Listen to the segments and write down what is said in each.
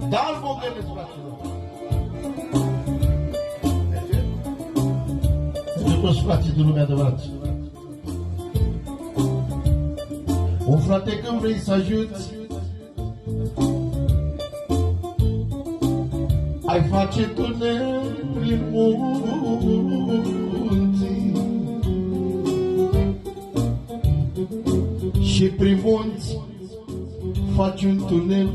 Dar Bogăneț, fraților. Pentru toți frații din lumea adevărați. Un frate, când vrei să ajuți, ai face tunel prin munți și prin munți faci un tunel.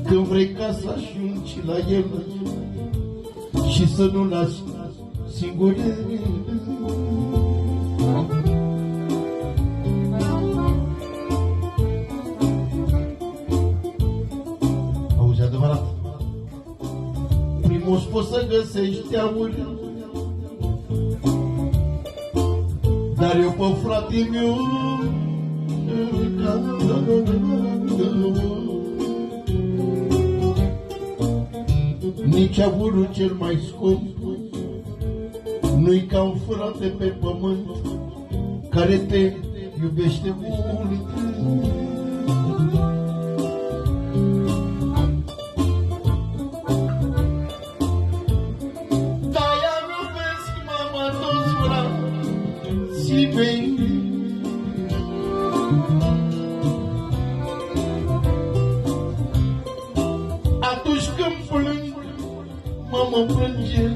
Când vrei ca să ajungi la el și să nu lași singure. Auzi, adevărat, primul poți să găsești aur, dar eu pe frate meu nici aurul cel mai scump nu-i ca un frate pe pământ care te iubește mult. De-aia iubesc, mama, toți frații mei. Atunci când plâng, mama plânge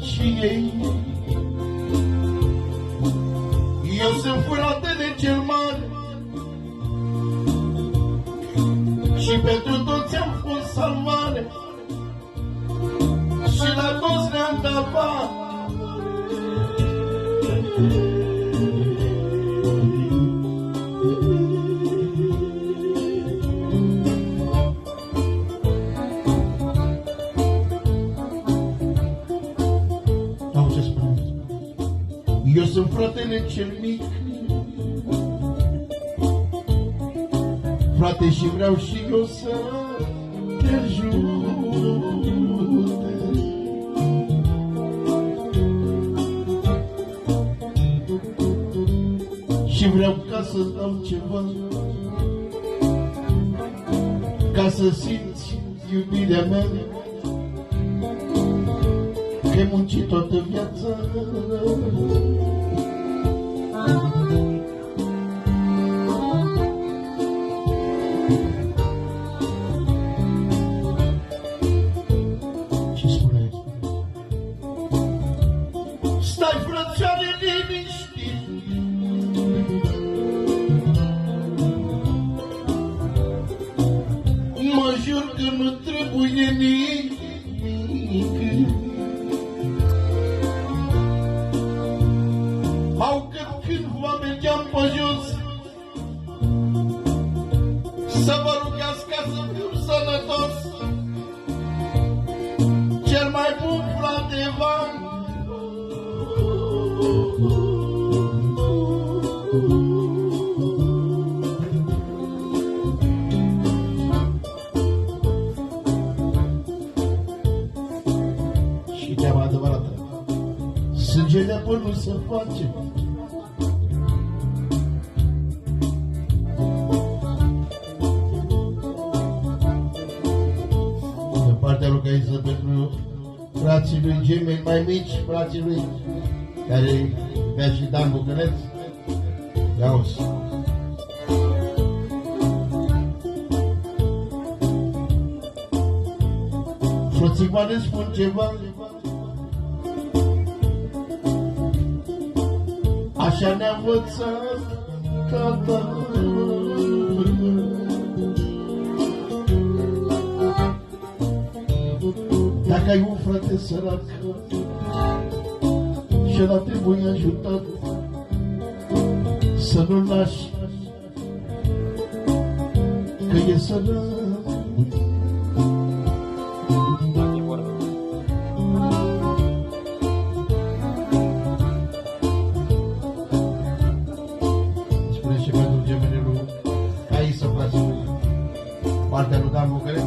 și ei. Eu sunt fratele cel mare și pentru toți am fost salvare și la toți ne-am dat bani. Eu sunt fratele cel mic, frate, și vreau și eu să te ajut. Și vreau ca să-ți dau ceva, ca să simți iubirea mea, că-ai muncit toată viața. Ce spune? Stai, frățioare, liniștit, mă jur că nu trebuie nimic. Au că când vă mergeam pe jos să vă rugați ca să fiu sănătos, cel mai bun frate v-am. Și treaba adevărată, sângele apă nu se face. De partea lui Caiză pentru frații lui gemeni mai mici, frații lui care bea și Dan Bogăneț. Ia-o-ți. Frății mă ne spun ceva. Așa ne-a învățat tata. Dacă ai un frate sărac și ăla trebuie ajutat, să nu-l lași, că e sărac. Partea lui Dan Bogăneț.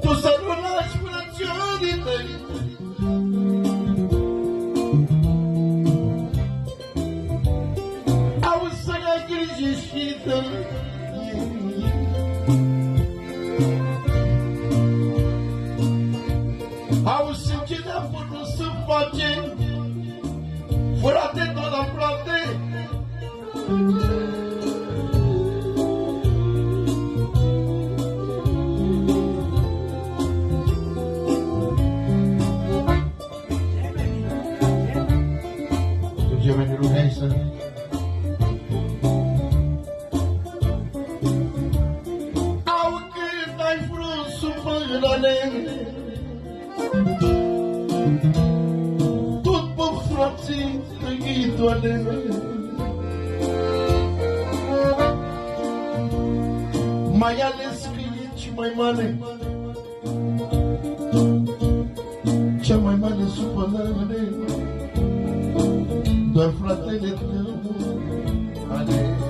Tu să nu lași frățiorii tăi, auzi să ai grijă și de Au sângerea până să face, frate, tot la frate. Gemeni rugai să au cât ai vrut supărare, tot pe frații îi doare. Mai ales că e ce mai mare, cea mai mare supărare, doar fratele tău are.